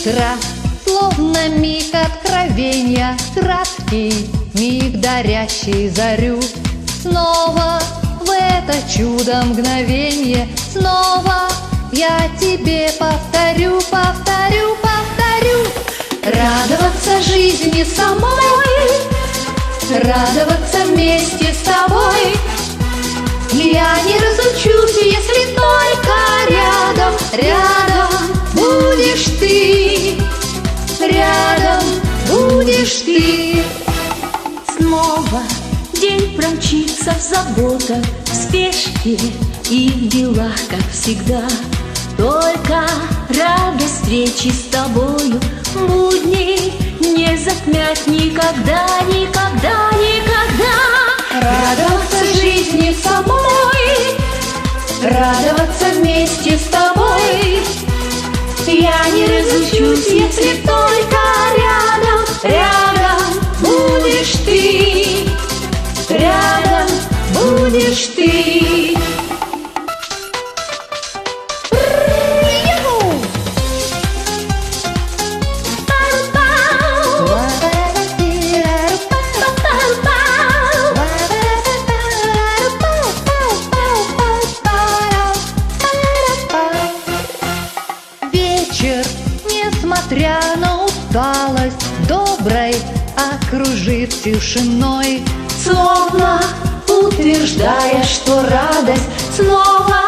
утра, словно миг откровения, краткий миг, дарящий зарю. Снова в это чудо мгновенье, снова я тебе повторю, повторю, повторю. Радоваться жизни самой, радоваться вместе с тобой. Я не разучусь, если только рядом, рядом будешь ты, рядом будешь ты. Снова день промчится в заботах, в спешке и в делах, как всегда. Только радость встречи с тобою, будни не затмять никогда, никогда, никогда. Радоваться жизни самой, радоваться вместе с тобой. Я не разучусь, если только рядом, рядом будешь ты, рядом будешь ты. Вечер, несмотря на усталость, доброй окружив тишиной, Словно утверждая, что радость снова